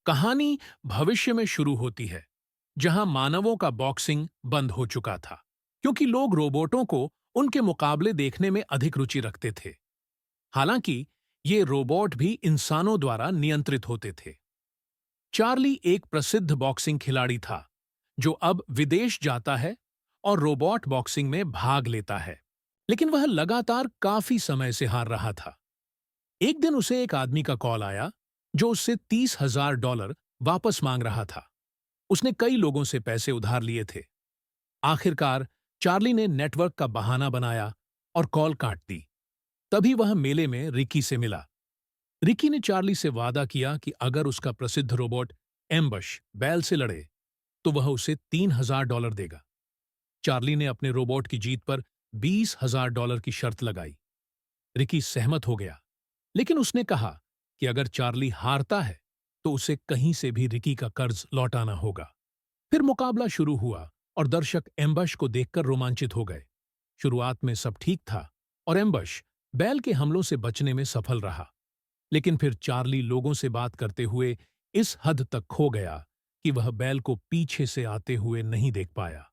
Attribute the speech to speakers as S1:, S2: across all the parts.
S1: कहानी भविष्य में शुरू होती है, जहां मानवों का बॉक्सिंग बंद हो चुका था, क्योंकि लोग रोबोटों को उनके मुकाबले देखने में अधिक रुचि रखते थे। हालांकि ये रोबोट भी इंसानों द्वारा नियंत्रित होते थे। चार्ली एक प्रसिद्ध बॉक्सिंग खिलाड़ी था, जो अब विदेश जाता है और रोबोट बॉक्सिंग में भाग लेता है। लेकिन वह लगातार काफी समय से हार रहा था। एक दिन उसे एक आदमी का कॉल आया, जो उससे $30,000 वापस मांग रहा था। उसने कई लोगों से पैसे उधार लिए थे। आखिरकार चार्ली ने नेटवर्क का बहाना बनाया और कॉल काट दी। तभी वह मेले में रिकी से मिला। रिकी ने चार्ली से वादा किया कि अगर उसका प्रसिद्ध रोबोट एम्बश बैल से लड़े, तो वह उसे $3,000 देगा। चार्ली ने अपने रोबोट की जीत पर $20,000 की शर्त लगाई। रिकी सहमत हो गया, लेकिन उसने कहा कि अगर चार्ली हारता है, तो उसे कहीं से भी रिकी का कर्ज लौटाना होगा। फिर मुकाबला शुरू हुआ और दर्शक एम्बश को देखकर रोमांचित हो गए। शुरुआत में सब ठीक था और एम्बश बैल के हमलों से बचने में सफल रहा। लेकिन फिर चार्ली लोगों से बात करते हुए इस हद तक खो गया कि वह बैल को पीछे से आते हुए नहीं देख पाया।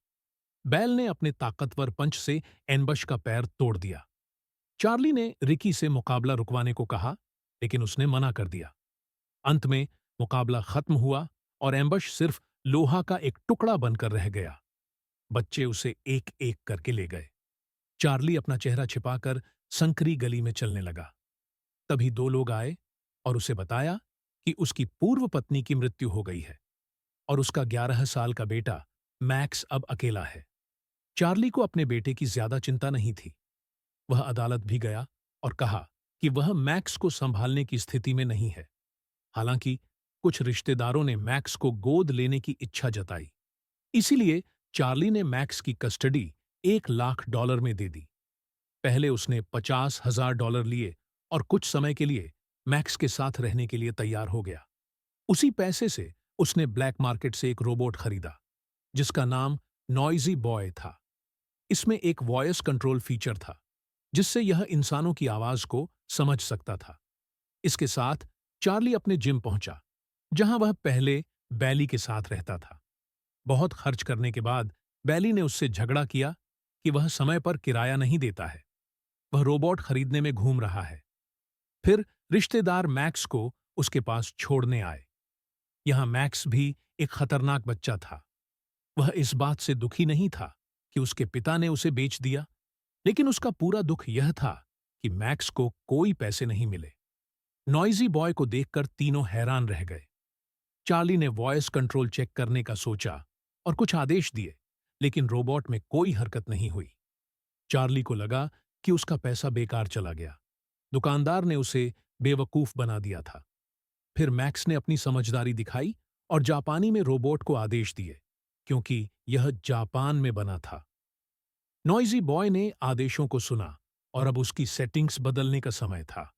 S1: बैल ने अपने ताकतवर पंच से एम्बश का पैर तोड़ दिया। चार्ली ने रिकी से मुकाबला रुकवाने को कहा, लेकिन उसने मना कर दिया। अंत में मुकाबला खत्म हुआ और एम्बश सिर्फ लोहा का एक टुकड़ा बनकर रह गया। बच्चे उसे एक एक करके ले गए। चार्ली अपना चेहरा छिपाकर संकरी गली में चलने लगा। तभी दो लोग आए और उसे बताया कि उसकी पूर्व पत्नी की मृत्यु हो गई है और उसका 11 साल का बेटा मैक्स अब अकेला है। चार्ली को अपने बेटे की ज्यादा चिंता नहीं थी। वह अदालत भी गया और कहा कि वह मैक्स को संभालने की स्थिति में नहीं है। हालांकि कुछ रिश्तेदारों ने मैक्स को गोद लेने की इच्छा जताई। इसीलिए चार्ली ने मैक्स की कस्टडी $1,00,000 में दे दी। पहले उसने $50,000 लिए और कुछ समय के लिए मैक्स के साथ रहने के लिए तैयार हो गया। उसी पैसे से उसने ब्लैक मार्केट से एक रोबोट खरीदा, जिसका नाम नॉइजी बॉय था। इसमें एक वॉयस कंट्रोल फीचर था, जिससे यह इंसानों की आवाज को समझ सकता था। इसके साथ चार्ली अपने जिम पहुंचा, जहां वह पहले बैली के साथ रहता था। बहुत खर्च करने के बाद बैली ने उससे झगड़ा किया कि वह समय पर किराया नहीं देता है। वह रोबोट खरीदने में घूम रहा है। फिर रिश्तेदार मैक्स को उसके पास छोड़ने आए। यहां मैक्स भी एक खतरनाक बच्चा था। वह इस बात से दुखी नहीं था कि उसके पिता ने उसे बेच दिया, लेकिन उसका पूरा दुख यह था कि मैक्स को कोई पैसे नहीं मिले। नॉइजी बॉय को देखकर तीनों हैरान रह गए। चार्ली ने वॉइस कंट्रोल चेक करने का सोचा और कुछ आदेश दिए, लेकिन रोबोट में कोई हरकत नहीं हुई। चार्ली को लगा कि उसका पैसा बेकार चला गया। दुकानदार ने उसे बेवकूफ बना दिया था। फिर मैक्स ने अपनी समझदारी दिखाई और जापानी में रोबोट को आदेश दिए, क्योंकि यह जापान में बना था। नॉइजी बॉय ने आदेशों को सुना और अब उसकी सेटिंग्स बदलने का समय था।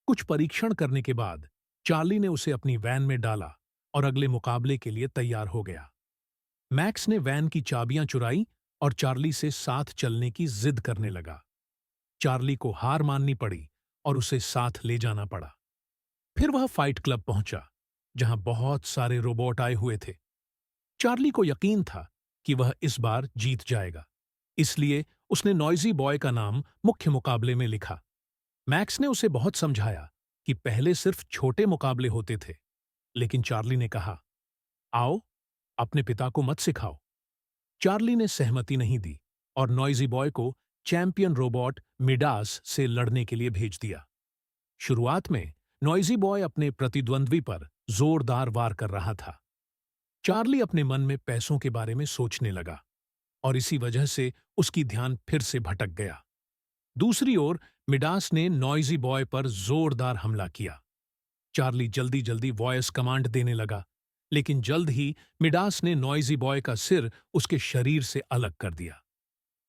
S1: कुछ परीक्षण करने के बाद चार्ली ने उसे अपनी वैन में डाला और अगले मुकाबले के लिए तैयार हो गया। मैक्स ने वैन की चाबियां चुराई और चार्ली से साथ चलने की जिद करने लगा। चार्ली को हार माननी पड़ी और उसे साथ ले जाना पड़ा। फिर वह फाइट क्लब पहुंचा, जहां बहुत सारे रोबोट आए हुए थे। चार्ली को यकीन था कि वह इस बार जीत जाएगा, इसलिए उसने नॉइजी बॉय का नाम मुख्य मुकाबले में लिखा। मैक्स ने उसे बहुत समझाया कि पहले सिर्फ छोटे मुकाबले होते थे, लेकिन चार्ली ने कहा, आओ, अपने पिता को मत सिखाओ। चार्ली ने सहमति नहीं दी और नॉइजी बॉय को चैंपियन रोबोट मिडास से लड़ने के लिए भेज दिया। शुरुआत में नॉइजी बॉय अपने प्रतिद्वंद्वी पर जोरदार वार कर रहा था। चार्ली अपने मन में पैसों के बारे में सोचने लगा और इसी वजह से उसकी ध्यान फिर से भटक गया। दूसरी ओर मिडास ने नॉइजी बॉय पर जोरदार हमला किया। चार्ली जल्दी जल्दी वॉयस कमांड देने लगा, लेकिन जल्द ही मिडास ने नॉइजी बॉय का सिर उसके शरीर से अलग कर दिया।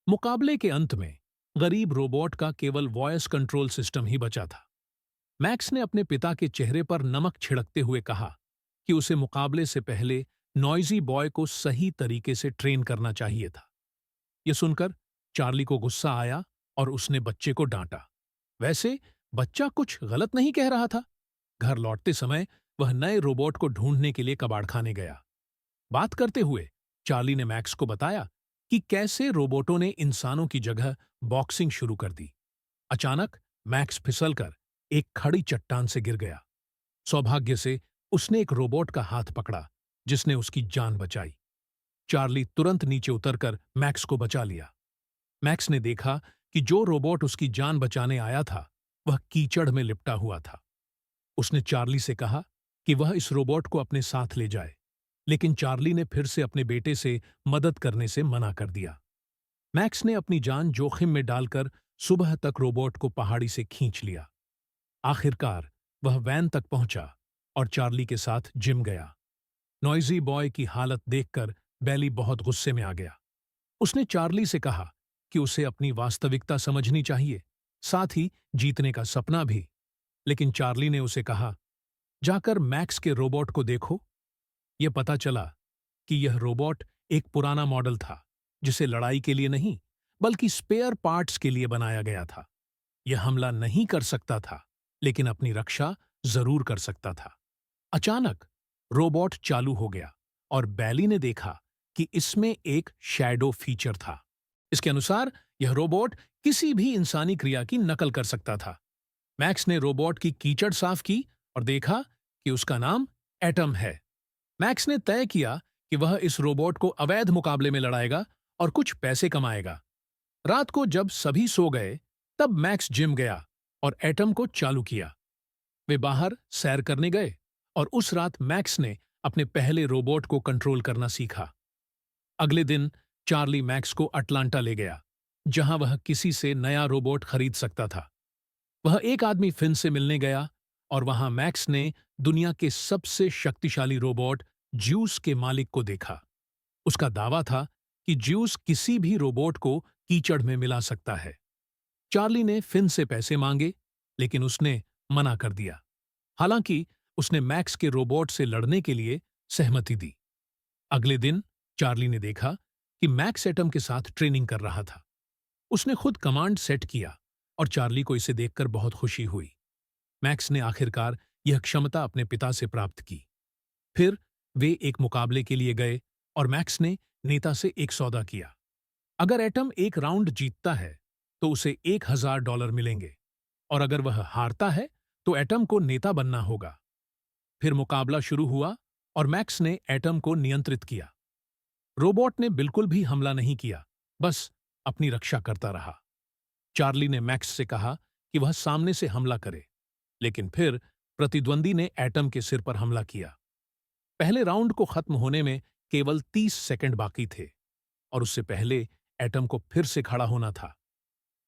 S1: मुकाबले के अंत में गरीब रोबोट का केवल वॉयस कंट्रोल सिस्टम ही बचा था। मैक्स ने अपने पिता के चेहरे पर नमक छिड़कते हुए कहा कि उसे मुकाबले से पहले नॉइजी बॉय को सही तरीके से ट्रेन करना चाहिए था। यह सुनकर चार्ली को गुस्सा आया और उसने बच्चे को डांटा। वैसे बच्चा कुछ गलत नहीं कह रहा था। घर लौटते समय वह नए रोबोट को ढूंढने के लिए कबाड़खाने गया। बात करते हुए चार्ली ने मैक्स को बताया कि कैसे रोबोटों ने इंसानों की जगह बॉक्सिंग शुरू कर दी। अचानक मैक्स फिसलकर एक खड़ी चट्टान से गिर गया। सौभाग्य से उसने एक रोबोट का हाथ पकड़ा, जिसने उसकी जान बचाई। चार्ली तुरंत नीचे उतरकर मैक्स को बचा लिया। मैक्स ने देखा कि जो रोबोट उसकी जान बचाने आया था, वह कीचड़ में लिपटा हुआ था। उसने चार्ली से कहा कि वह इस रोबोट को अपने साथ ले जाए, लेकिन चार्ली ने फिर से अपने बेटे से मदद करने से मना कर दिया। मैक्स ने अपनी जान जोखिम में डालकर सुबह तक रोबोट को पहाड़ी से खींच लिया। आखिरकार वह वैन तक पहुंचा और चार्ली के साथ जिम गया। नॉइजी बॉय की हालत देखकर बैली बहुत गुस्से में आ गया। उसने चार्ली से कहा कि उसे अपनी वास्तविकता समझनी चाहिए, साथ ही जीतने का सपना भी। लेकिन चार्ली ने उसे कहा, जाकर मैक्स के रोबोट को देखो। यह पता चला कि यह रोबोट एक पुराना मॉडल था, जिसे लड़ाई के लिए नहीं बल्कि स्पेयर पार्ट्स के लिए बनाया गया था। यह हमला नहीं कर सकता था, लेकिन अपनी रक्षा जरूर कर सकता था। अचानक रोबोट चालू हो गया और बैली ने देखा कि इसमें एक शैडो फीचर था। इसके अनुसार यह रोबोट किसी भी इंसानी क्रिया की नकल कर सकता था। मैक्स ने रोबोट की कीचड़ साफ की और देखा कि उसका नाम एटम है। मैक्स ने तय किया कि वह इस रोबोट को अवैध मुकाबले में लड़ाएगा और कुछ पैसे कमाएगा। रात को जब सभी सो गए, तब मैक्स जिम गया और एटम को चालू किया। वे बाहर सैर करने गए और उस रात मैक्स ने अपने पहले रोबोट को कंट्रोल करना सीखा। अगले दिन चार्ली मैक्स को अटलांटा ले गया, जहां वह किसी से नया रोबोट खरीद सकता था। वह एक आदमी फिन से मिलने गया और वहां मैक्स ने दुनिया के सबसे शक्तिशाली रोबोट ज्यूस के मालिक को देखा। उसका दावा था कि ज्यूस किसी भी रोबोट को कीचड़ में मिला सकता है। चार्ली ने फिन से पैसे मांगे, लेकिन उसने मना कर दिया। हालांकि उसने मैक्स के रोबोट से लड़ने के लिए सहमति दी। अगले दिन चार्ली ने देखा कि मैक्स एटम के साथ ट्रेनिंग कर रहा था। उसने खुद कमांड सेट किया और चार्ली को इसे देखकर बहुत खुशी हुई। मैक्स ने आखिरकार यह क्षमता अपने पिता से प्राप्त की। फिर वे एक मुकाबले के लिए गए और मैक्स ने नेता से एक सौदा किया। अगर एटम एक राउंड जीतता है तो उसे $1000 मिलेंगे, और अगर वह हारता है तो एटम को नेता बनना होगा। फिर मुकाबला शुरू हुआ और मैक्स ने एटम को नियंत्रित किया। रोबोट ने बिल्कुल भी हमला नहीं किया, बस अपनी रक्षा करता रहा। चार्ली ने मैक्स से कहा कि वह सामने से हमला करे, लेकिन फिर प्रतिद्वंदी ने एटम के सिर पर हमला किया। पहले राउंड को खत्म होने में केवल 30 सेकंड बाकी थे और उससे पहले एटम को फिर से खड़ा होना था।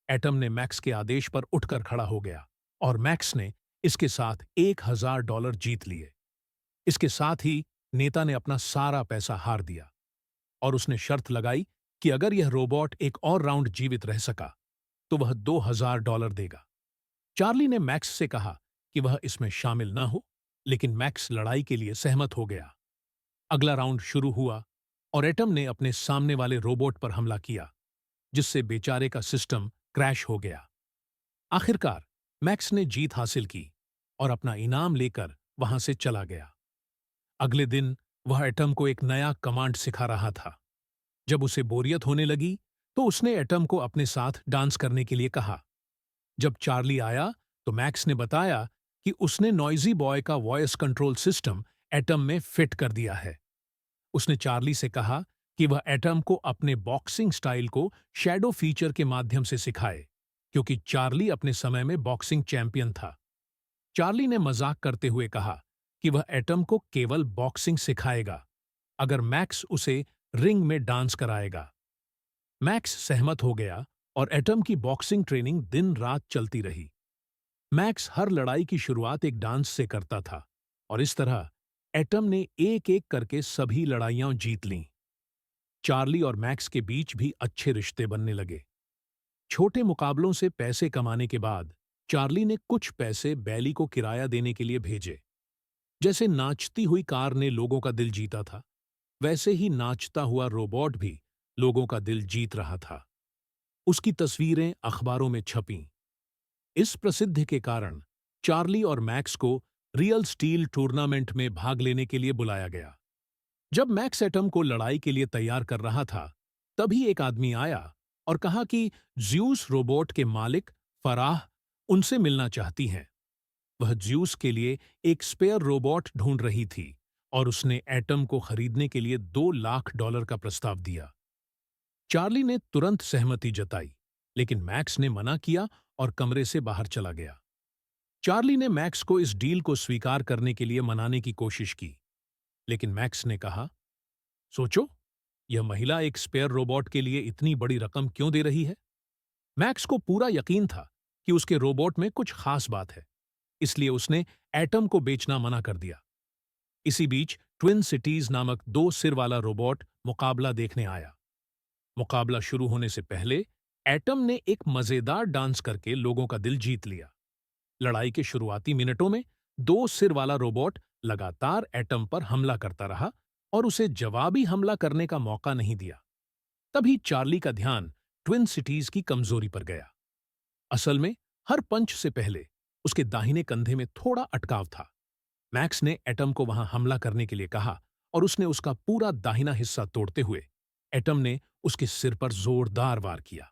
S1: एटम ने मैक्स के आदेश पर उठकर खड़ा हो गया और मैक्स ने इसके साथ $1000 जीत लिए। इसके साथ ही नेता ने अपना सारा पैसा हार दिया और उसने शर्त लगाई कि अगर यह रोबोट एक और राउंड जीवित रह सका तो वह $2000 देगा। चार्ली ने मैक्स से कहा कि वह इसमें शामिल न हो, लेकिन मैक्स लड़ाई के लिए सहमत हो गया। अगला राउंड शुरू हुआ और एटम ने अपने सामने वाले रोबोट पर हमला किया, जिससे बेचारे का सिस्टम क्रैश हो गया। आखिरकार मैक्स ने जीत हासिल की और अपना इनाम लेकर वहां से चला गया। अगले दिन वह एटम को एक नया कमांड सिखा रहा था। जब उसे बोरियत होने लगी तो उसने एटम को अपने साथ डांस करने के लिए कहा। जब चार्ली आया तो मैक्स ने बताया कि उसने नॉइजी बॉय का वॉइस कंट्रोल सिस्टम एटम में फिट कर दिया है। उसने चार्ली से कहा कि वह एटम को अपने बॉक्सिंग स्टाइल को शैडो फीचर के माध्यम से सिखाए, क्योंकि चार्ली अपने समय में बॉक्सिंग चैंपियन था। चार्ली ने मजाक करते हुए कहा कि वह एटम को केवल बॉक्सिंग सिखाएगा अगर मैक्स उसे रिंग में डांस कराएगा। मैक्स सहमत हो गया और एटम की बॉक्सिंग ट्रेनिंग दिन रात चलती रही। मैक्स हर लड़ाई की शुरुआत एक डांस से करता था और इस तरह एटम ने एक एक करके सभी लड़ाइयां जीत लीं। चार्ली और मैक्स के बीच भी अच्छे रिश्ते बनने लगे। छोटे मुकाबलों से पैसे कमाने के बाद चार्ली ने कुछ पैसे बैली को किराया देने के लिए भेजे। जैसे नाचती हुई कार ने लोगों का दिल जीता था, वैसे ही नाचता हुआ रोबोट भी लोगों का दिल जीत रहा था। उसकी तस्वीरें अखबारों में छपीं। इस प्रसिद्धि के कारण चार्ली और मैक्स को रियल स्टील टूर्नामेंट में भाग लेने के लिए बुलाया गया। जब मैक्स एटम को लड़ाई के लिए तैयार कर रहा था, तभी एक आदमी आया और कहा कि ज्यूस रोबोट के मालिक फराह उनसे मिलना चाहती हैं। वह ज्यूस के लिए एक स्पेयर रोबोट ढूंढ रही थी और उसने एटम को खरीदने के लिए $2 लाख का प्रस्ताव दिया। चार्ली ने तुरंत सहमति जताई, लेकिन मैक्स ने मना किया और कमरे से बाहर चला गया। चार्ली ने मैक्स को इस डील को स्वीकार करने के लिए मनाने की कोशिश की, लेकिन मैक्स ने कहा, सोचो, यह महिला एक स्पेयर रोबोट के लिए इतनी बड़ी रकम क्यों दे रही है? मैक्स को पूरा यकीन था कि उसके रोबोट में कुछ खास बात है, इसलिए उसने एटम को बेचना मना कर दिया। इसी बीच ट्विन सिटीज नामक 2 सिर वाला रोबोट मुकाबला देखने आया। मुकाबला शुरू होने से पहले एटम ने एक मजेदार डांस करके लोगों का दिल जीत लिया। लड़ाई के शुरुआती मिनटों में 2 सिर वाला रोबोट लगातार एटम पर हमला करता रहा और उसे जवाबी हमला करने का मौका नहीं दिया। तभी चार्ली का ध्यान ट्विन सिटीज की कमजोरी पर गया। असल में हर पंच से पहले उसके दाहिने कंधे में थोड़ा अटकाव था। मैक्स ने एटम को वहां हमला करने के लिए कहा और उसने उसका पूरा दाहिना हिस्सा तोड़ते हुए एटम ने उसके सिर पर जोरदार वार किया।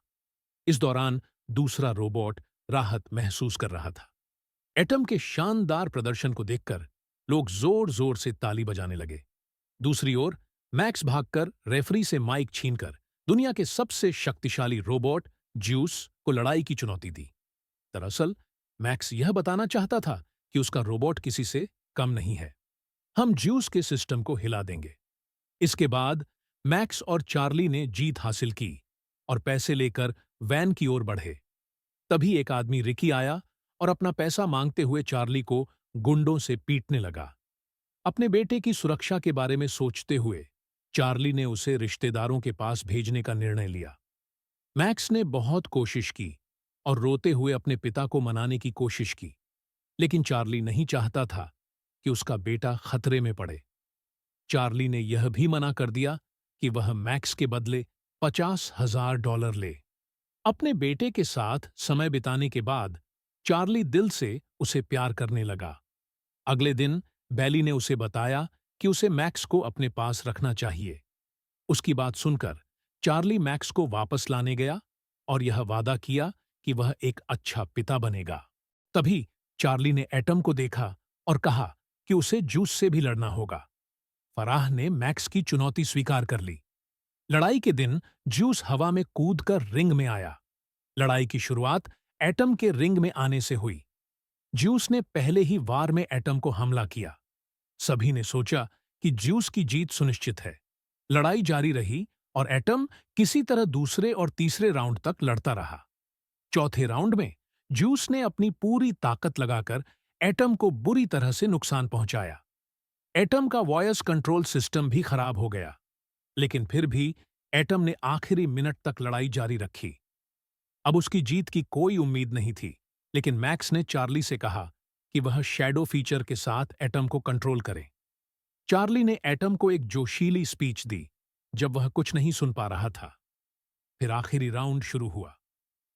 S1: इस दौरान दूसरा रोबोट राहत महसूस कर रहा था। एटम के शानदार प्रदर्शन को देखकर लोग जोर जोर से ताली बजाने लगे। दूसरी ओर मैक्स भागकर रेफरी से माइक छीनकर दुनिया के सबसे शक्तिशाली रोबोट ज्यूस को लड़ाई की चुनौती दी। दरअसल मैक्स यह बताना चाहता था कि उसका रोबोट किसी से कम नहीं है। हम ज्यूस के सिस्टम को हिला देंगे। इसके बाद मैक्स और चार्ली ने जीत हासिल की और पैसे लेकर वैन की ओर बढ़े। तभी एक आदमी रिकी आया और अपना पैसा मांगते हुए चार्ली को गुंडों से पीटने लगा। अपने बेटे की सुरक्षा के बारे में सोचते हुए चार्ली ने उसे रिश्तेदारों के पास भेजने का निर्णय लिया। मैक्स ने बहुत कोशिश की और रोते हुए अपने पिता को मनाने की कोशिश की, लेकिन चार्ली नहीं चाहता था कि उसका बेटा खतरे में पड़े। चार्ली ने यह भी मना कर दिया कि वह मैक्स के बदले $50,000 ले। अपने बेटे के साथ समय बिताने के बाद चार्ली दिल से उसे प्यार करने लगा। अगले दिन बैली ने उसे बताया कि उसे मैक्स को अपने पास रखना चाहिए। उसकी बात सुनकर चार्ली मैक्स को वापस लाने गया और यह वादा किया कि वह एक अच्छा पिता बनेगा। तभी चार्ली ने एटम को देखा और कहा कि उसे ज्यूस से भी लड़ना होगा। फराह ने मैक्स की चुनौती स्वीकार कर ली। लड़ाई के दिन ज्यूस हवा में कूदकर रिंग में आया। लड़ाई की शुरुआत एटम के रिंग में आने से हुई। ज्यूस ने पहले ही वार में एटम को हमला किया। सभी ने सोचा कि ज्यूस की जीत सुनिश्चित है। लड़ाई जारी रही और एटम किसी तरह दूसरे और तीसरे राउंड तक लड़ता रहा। चौथे राउंड में ज्यूस ने अपनी पूरी ताकत लगाकर एटम को बुरी तरह से नुकसान पहुंचाया। एटम का वॉयस कंट्रोल सिस्टम भी खराब हो गया, लेकिन फिर भी एटम ने आखिरी मिनट तक लड़ाई जारी रखी। अब उसकी जीत की कोई उम्मीद नहीं थी, लेकिन मैक्स ने चार्ली से कहा कि वह शैडो फीचर के साथ एटम को कंट्रोल करे। चार्ली ने एटम को एक जोशीली स्पीच दी जब वह कुछ नहीं सुन पा रहा था। फिर आखिरी राउंड शुरू हुआ।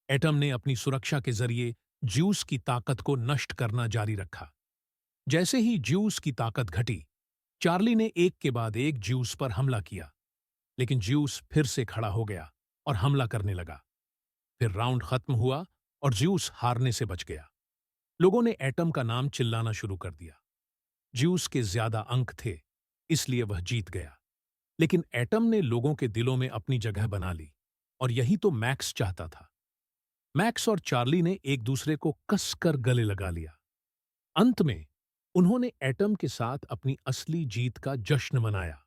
S1: एटम ने अपनी सुरक्षा के जरिए ज्यूस की ताकत को नष्ट करना जारी रखा। जैसे ही ज्यूस की ताकत घटी, चार्ली ने एक के बाद एक ज्यूस पर हमला किया, लेकिन ज्यूस फिर से खड़ा हो गया और हमला करने लगा। फिर राउंड खत्म हुआ और ज्यूस हारने से बच गया। लोगों ने एटम का नाम चिल्लाना शुरू कर दिया। ज्यूस के ज्यादा अंक थे, इसलिए वह जीत गया। लेकिन एटम ने लोगों के दिलों में अपनी जगह बना ली, और यही तो मैक्स चाहता था। मैक्स और चार्ली ने एक दूसरे को कसकर गले लगा लिया। अंत में उन्होंने एटम के साथ अपनी असली जीत का जश्न मनाया।